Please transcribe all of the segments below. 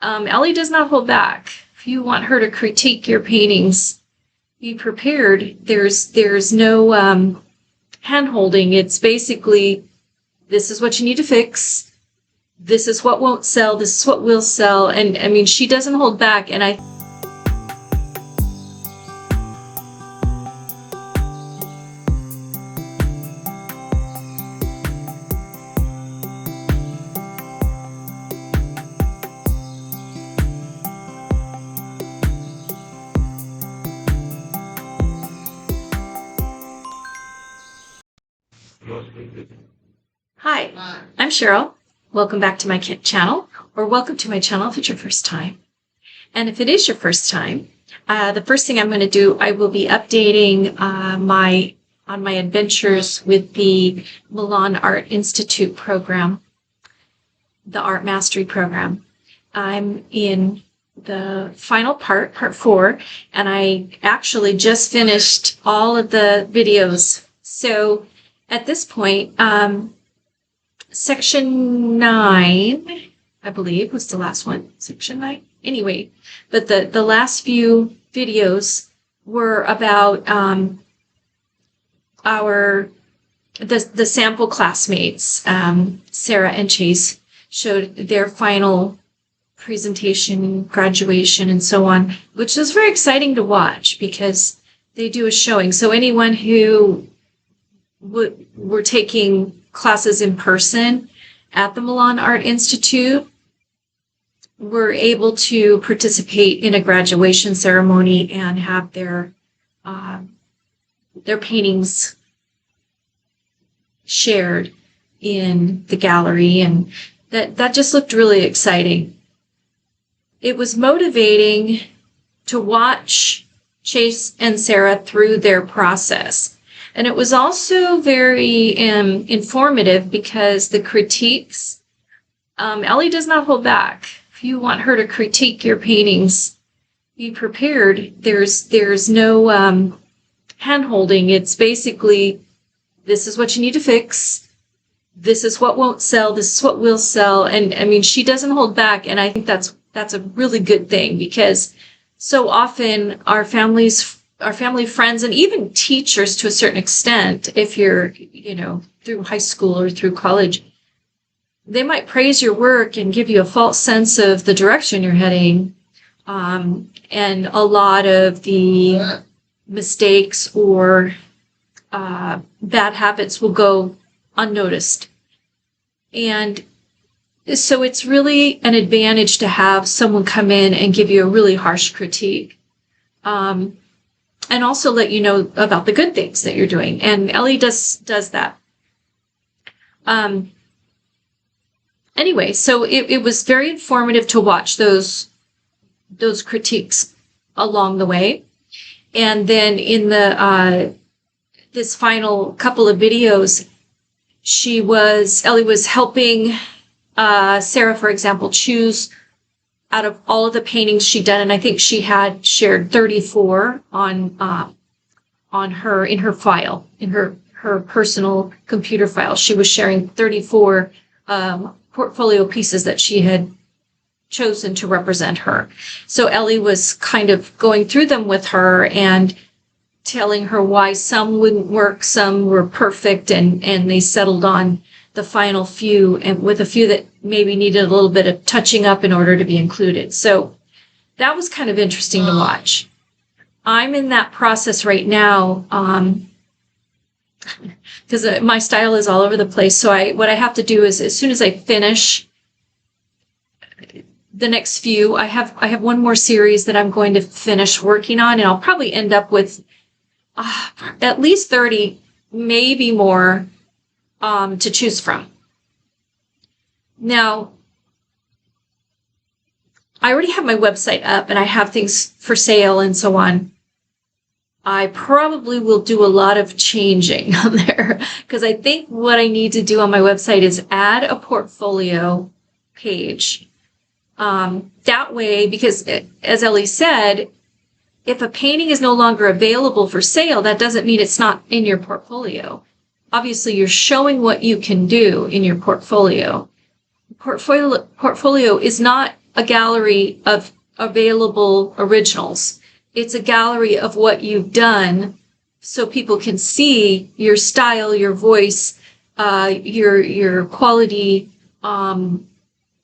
Ellie does not hold back. If you want her to critique your paintings, be prepared. There's no hand-holding. It's basically, this is what you need to fix. This is what won't sell. This is what will sell. And I mean, she doesn't hold back. And Hi, I'm Cheryl. Welcome back to my channel, or welcome to my channel if it's your first time. And if it is your first time, the first thing I'm going to do, I will be updating on my adventures with the Milan Art Institute program, the Art Mastery program. I'm in the final part 4, and I actually just finished all of the videos. So at this point, Section 9, I believe, was the last one. Section 9. Anyway, but the last few videos were about the sample classmates. Sarah and Chase showed their final presentation, graduation, and so on, which is very exciting to watch because they do a showing. So anyone who were taking classes in person at the Milan Art Institute were able to participate in a graduation ceremony and have their paintings shared in the gallery, and that just looked really exciting. It was motivating to watch Chase and Sarah through their process. And it was also very informative because the critiques, Ellie does not hold back. If you want her to critique your paintings, be prepared. There's no hand-holding. It's basically, this is what you need to fix. This is what won't sell. This is what will sell. And I mean, she doesn't hold back. And I think that's a really good thing because so often our family friends, and even teachers to a certain extent, if you're, through high school or through college, they might praise your work and give you a false sense of the direction you're heading. And a lot of the mistakes or bad habits will go unnoticed. And so it's really an advantage to have someone come in and give you a really harsh critique. And also let you know about the good things that you're doing. And Ellie does that. Anyway, so it was very informative to watch those critiques along the way. And then in this final couple of videos, Ellie was helping Sarah, for example, choose out of all of the paintings she'd done, and I think she had shared 34 in her file, in her personal computer file. She was sharing 34 portfolio pieces that she had chosen to represent her. So Ellie was kind of going through them with her and telling her why some wouldn't work, some were perfect, and they settled on the final few, and with a few that maybe needed a little bit of touching up in order to be included. So that was kind of interesting to watch. I'm in that process right now because my style is all over the place. So what I have to do is, as soon as I finish the next few, I have one more series that I'm going to finish working on, and I'll probably end up with at least 30, maybe more, to choose from. Now, I already have my website up and I have things for sale and so on. I probably will do a lot of changing on there because I think what I need to do on my website is add a portfolio page. That way, because as Ellie said, if a painting is no longer available for sale, that doesn't mean it's not in your portfolio. Obviously, you're showing what you can do in your portfolio. Portfolio is not a gallery of available originals. It's a gallery of what you've done so people can see your style, your voice, your quality, all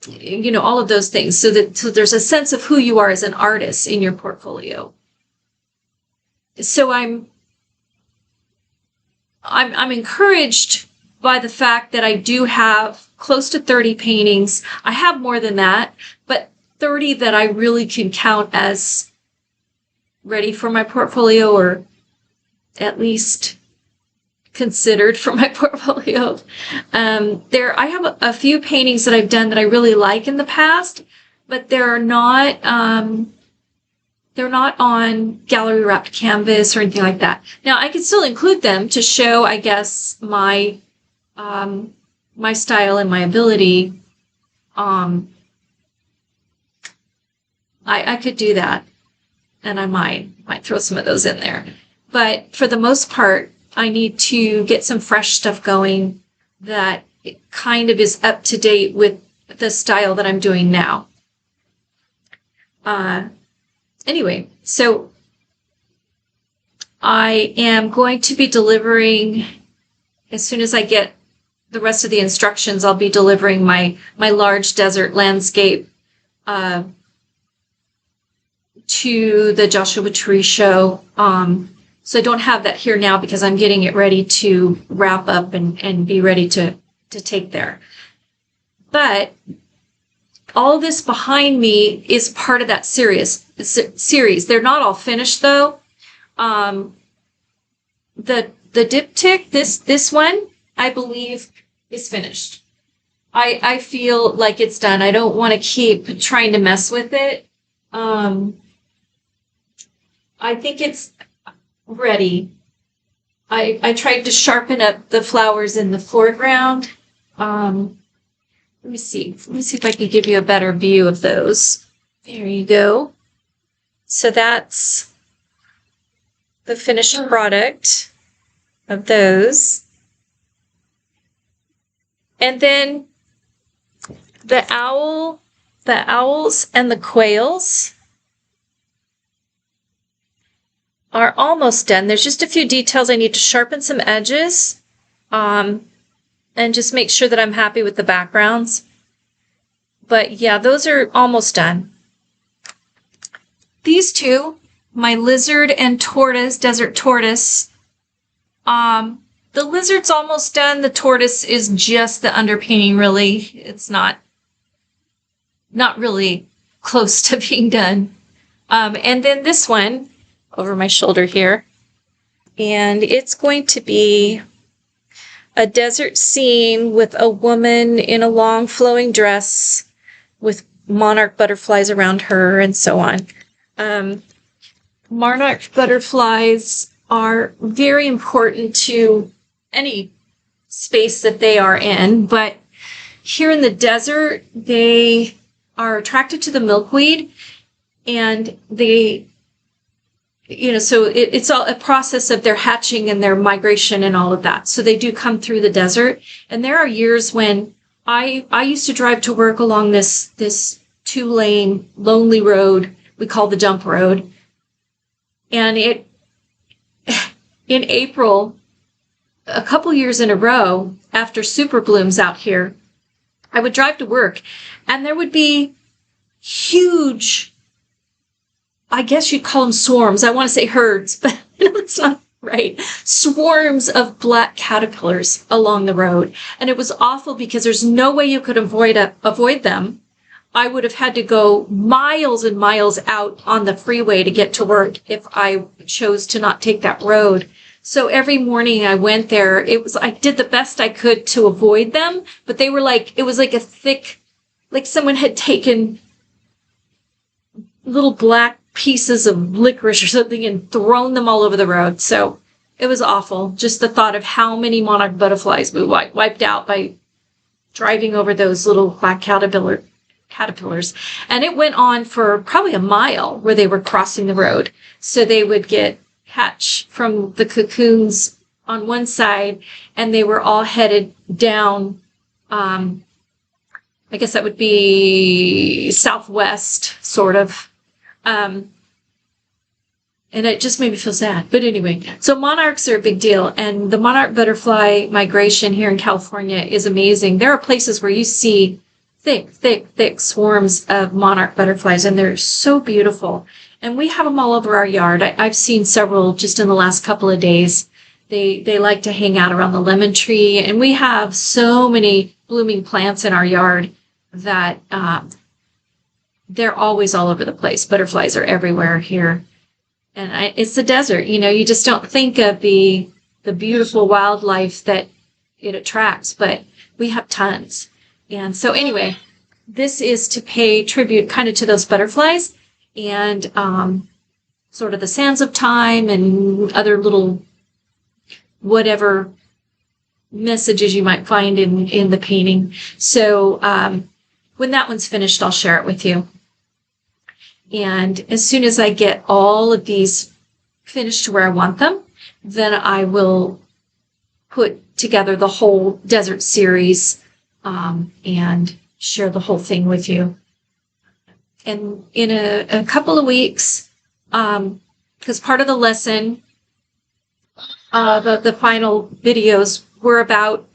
of those things. So there's a sense of who you are as an artist in your portfolio. So I'm encouraged by the fact that I do have close to 30 paintings. I have more than that, but 30 that I really can count as ready for my portfolio, or at least considered for my portfolio. I have a few paintings that I've done that I really like in the past, but they're not on gallery wrapped canvas or anything like that. Now I can still include them to show, I guess, my style and my ability. I could do that, and I might throw some of those in there. But for the most part, I need to get some fresh stuff going that kind of is up to date with the style that I'm doing now. Anyway, so I am going to be delivering, as soon as I get the rest of the instructions, I'll be delivering my large desert landscape to the Joshua Tree show. So I don't have that here now because I'm getting it ready to wrap up and be ready to take there. But all this behind me is part of that series. They're not all finished though. The diptych, this one, I believe is finished. I feel like it's done. I don't want to keep trying to mess with it. I think it's ready. I tried to sharpen up the flowers in the foreground. Let me see if I can give you a better view of those. There you go. So that's the finished product of those. And then the owls and the quails are almost done. There's just a few details. I need to sharpen some edges and just make sure that I'm happy with the backgrounds. But yeah, those are almost done. These two, my lizard and tortoise, desert tortoise, the lizard's almost done. The tortoise is just the underpainting, really. It's not really close to being done. And then this one over my shoulder here, and it's going to be a desert scene with a woman in a long flowing dress with monarch butterflies around her and so on. Monarch butterflies are very important to any space that they are in, but here in the desert, they are attracted to the milkweed, and they, so it's all a process of their hatching and their migration and all of that. So they do come through the desert. And there are years when I used to drive to work along this 2-lane lonely road we call the dump road. And in April, a couple years in a row, after super blooms out here, I would drive to work and there would be huge, I guess you'd call them swarms. I want to say herds, but it's not right. Swarms of black caterpillars along the road. And it was awful because there's no way you could avoid them. I would have had to go miles and miles out on the freeway to get to work if I chose to not take that road. So every morning I went there, I did the best I could to avoid them, but they were it was like a thick, like someone had taken little black pieces of licorice or something and thrown them all over the road. So it was awful. Just the thought of how many monarch butterflies we wiped out by driving over those little black caterpillars. And it went on for probably a mile where they were crossing the road. So they would hatch from the cocoons on one side, and they were all headed down I guess that would be southwest, sort of. And it just made me feel sad. But anyway, so monarchs are a big deal. And the monarch butterfly migration here in California is amazing. There are places where you see thick swarms of monarch butterflies, and they're so beautiful. And we have them all over our yard. I've seen several just in the last couple of days. They like to hang out around the lemon tree. And we have so many blooming plants in our yard that they're always all over the place. Butterflies are everywhere here. And it's the desert, you just don't think of the beautiful wildlife that it attracts, but we have tons. And so anyway, this is to pay tribute kind of to those butterflies and sort of the sands of time and other little whatever messages you might find in the painting. So when that one's finished, I'll share it with you. And as soon as I get all of these finished to where I want them, then I will put together the whole desert series and share the whole thing with you. And in a couple of weeks, because part of the lesson, the final videos were about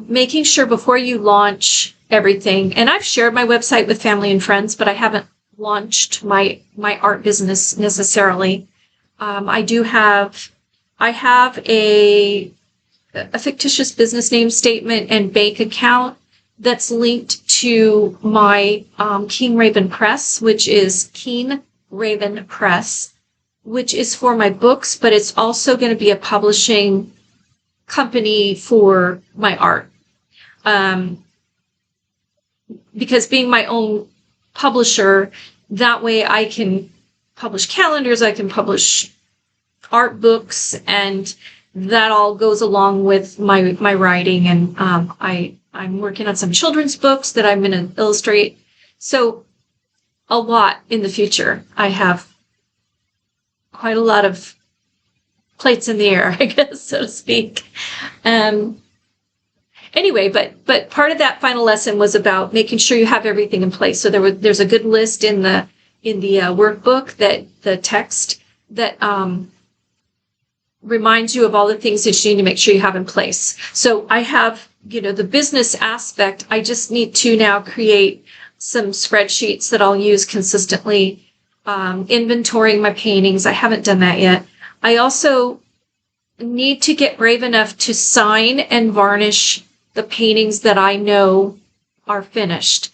making sure before you launch everything, and I've shared my website with family and friends, but I haven't launched my art business necessarily. I have a fictitious business name statement and bank account that's linked to my King Raven Press, which is Keen Raven Press, which is for my books, but it's also going to be a publishing company for my art. Because being my own publisher, that way I can publish calendars, I can publish art books, and that all goes along with my writing. And I'm working on some children's books that I'm going to illustrate. So a lot in the future. I have quite a lot of plates in the air, I guess, so to speak. Anyway, but part of that final lesson was about making sure you have everything in place. So there's a good list in the workbook, that the text that reminds you of all the things that you need to make sure you have in place. So I have, the business aspect. I just need to now create some spreadsheets that I'll use consistently, inventorying my paintings. I haven't done that yet. I also need to get brave enough to sign and varnish the paintings that I know are finished.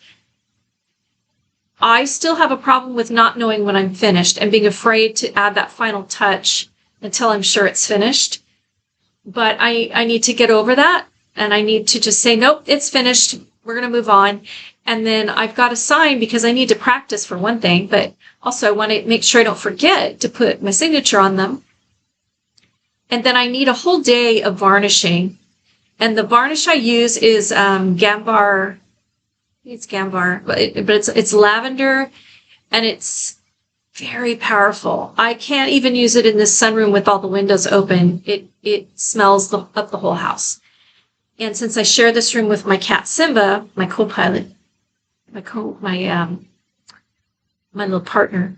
I still have a problem with not knowing when I'm finished and being afraid to add that final touch until I'm sure it's finished. But I need to get over that, and I need to just say, nope, it's finished. We're going to move on. And then I've got to sign because I need to practice, for one thing, but also I want to make sure I don't forget to put my signature on them. And then I need a whole day of varnishing. And the varnish I use is Gambar. It's Gambar, but it's lavender, and it's very powerful. I can't even use it in this sunroom with all the windows open. It smells up the whole house. And since I share this room with my cat Simba, my co-pilot, my little partner,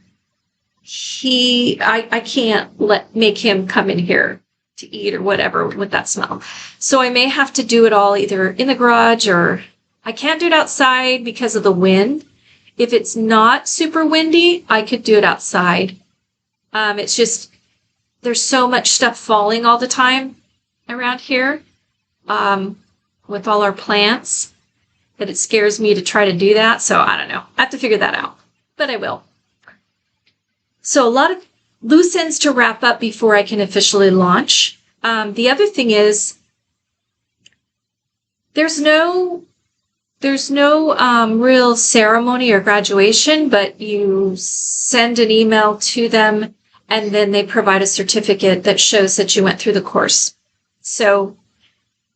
I can't make him come in here to eat or whatever with that smell. So I may have to do it all either in the garage, or I can't do it outside because of the wind. If it's not super windy, I could do it outside. It's just, there's so much stuff falling all the time around here, with all our plants, that it scares me to try to do that. So I don't know. I have to figure that out, but I will. So a lot of loose ends to wrap up before I can officially launch. The other thing is, there's no real ceremony or graduation, but you send an email to them, and then they provide a certificate that shows that you went through the course. So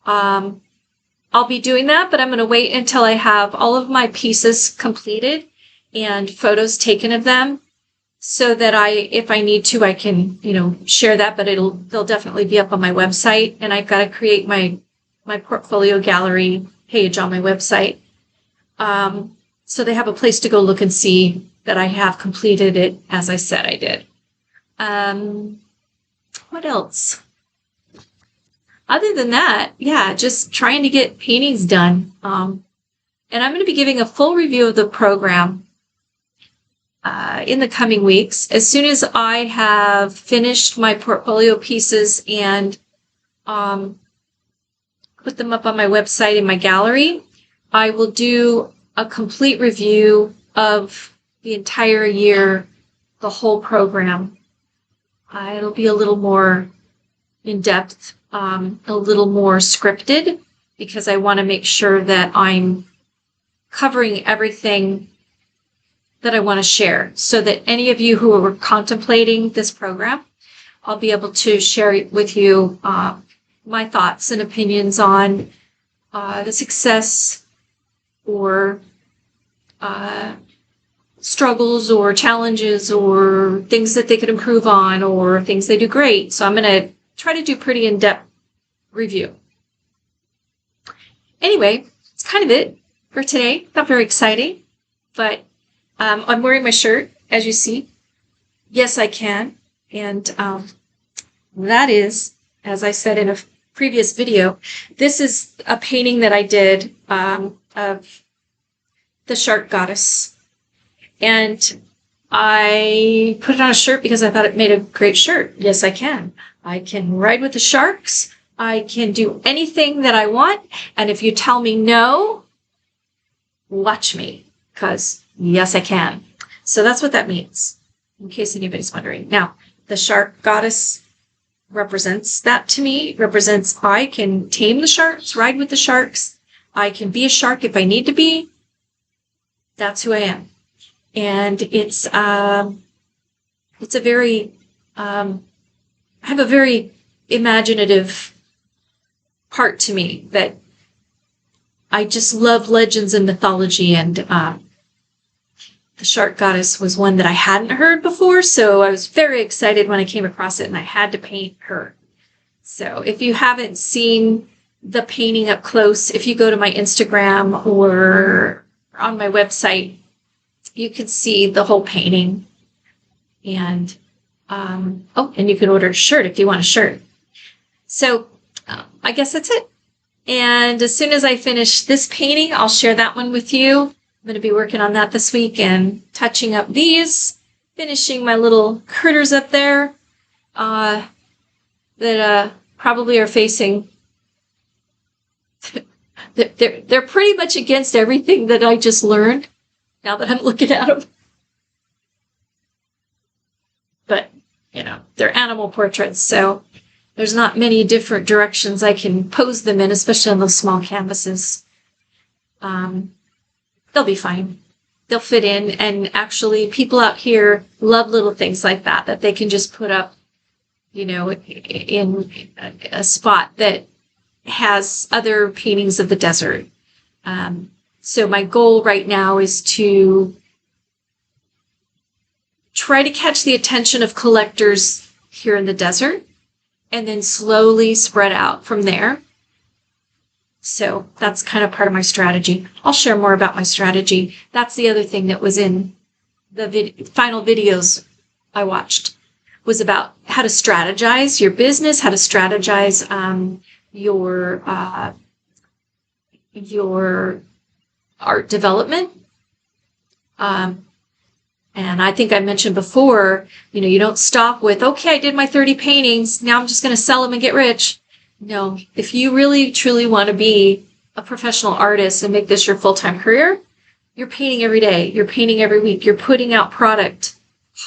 I'll be doing that, but I'm going to wait until I have all of my pieces completed and photos taken of them, so that if I need to, I can, share that, but they'll definitely be up on my website. And I've got to create my portfolio gallery page on my website. So they have a place to go look and see that I have completed it as I said I did. What else? Other than that, yeah, just trying to get paintings done. And I'm going to be giving a full review of the program in the coming weeks. As soon as I have finished my portfolio pieces and put them up on my website in my gallery, I will do a complete review of the entire year, the whole program. It'll be a little more in-depth, a little more scripted, because I want to make sure that I'm covering everything that I want to share, so that any of you who are contemplating this program, I'll be able to share with you my thoughts and opinions on the success or struggles or challenges or things that they could improve on or things they do great. So I'm going to try to do pretty in-depth review. Anyway, it's kind of it for today. Not very exciting, but I'm wearing my shirt, as you see. Yes, I can. And that is, as I said in a previous video, this is a painting that I did of the shark goddess. And I put it on a shirt because I thought it made a great shirt. Yes, I can. I can ride with the sharks. I can do anything that I want. And if you tell me no, watch me, because yes, I can. So that's what that means, in case anybody's wondering. Now, the shark goddess represents that to me. It represents I can tame the sharks, ride with the sharks. I can be a shark if I need to be. That's who I am. And it's a very, I have a very imaginative part to me that I just love legends and mythology, and the shark goddess was one that I hadn't heard before, so I was very excited when I came across it, and I had to paint her. So if you haven't seen the painting up close, if you go to my Instagram or on my website, you can see the whole painting. And and you can order a shirt if you want a shirt. So I guess that's it. And as soon as I finish this painting, I'll share that one with you. I'm going to be working on that this week and touching up these, finishing my little critters up there that probably are facing. They're pretty much against everything that I just learned now that I'm looking at them. But, they're animal portraits, so there's not many different directions I can pose them in, especially on those small canvases. They'll be fine. They'll fit in, and actually people out here love little things like that they can just put up, in a spot that has other paintings of the desert. So my goal right now is to try to catch the attention of collectors here in the desert, and then slowly spread out from there. So that's kind of part of my strategy. I'll share more about my strategy. That's the other thing that was in the final videos I watched, was about how to strategize your business, how to strategize your art development. And I think I mentioned before, you don't stop with, okay, I did my 30 paintings, now I'm just going to sell them and get rich. No, if you really, truly want to be a professional artist and make this your full-time career, you're painting every day, you're painting every week, you're putting out product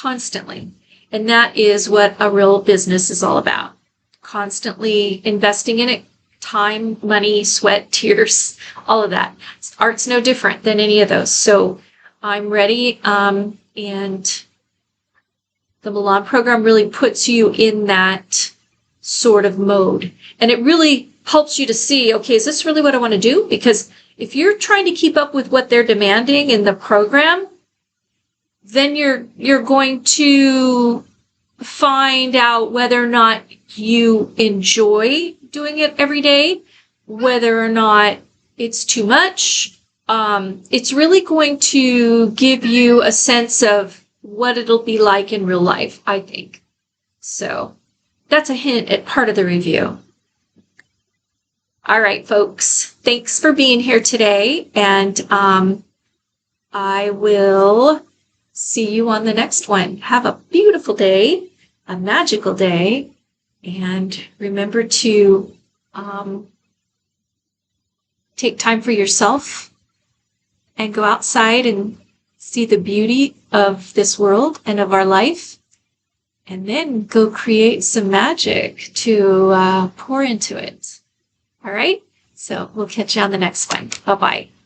constantly. And that is what a real business is all about. Constantly investing in it, time, money, sweat, tears, all of that. Art's no different than any of those. So I'm ready. And the Milan program really puts you in that sort of mode. And it really helps you to see, okay, is this really what I want to do? Because if you're trying to keep up with what they're demanding in the program, then you're going to find out whether or not you enjoy doing it every day, whether or not it's too much, it's really going to give you a sense of what it'll be like in real life, I think. So that's a hint at part of the review. All right, folks, thanks for being here today, and I will see you on the next one. Have a beautiful day, a magical day, and remember to take time for yourself and go outside and see the beauty of this world and of our life, and then go create some magic to pour into it. All right, so we'll catch you on the next one. Bye-bye.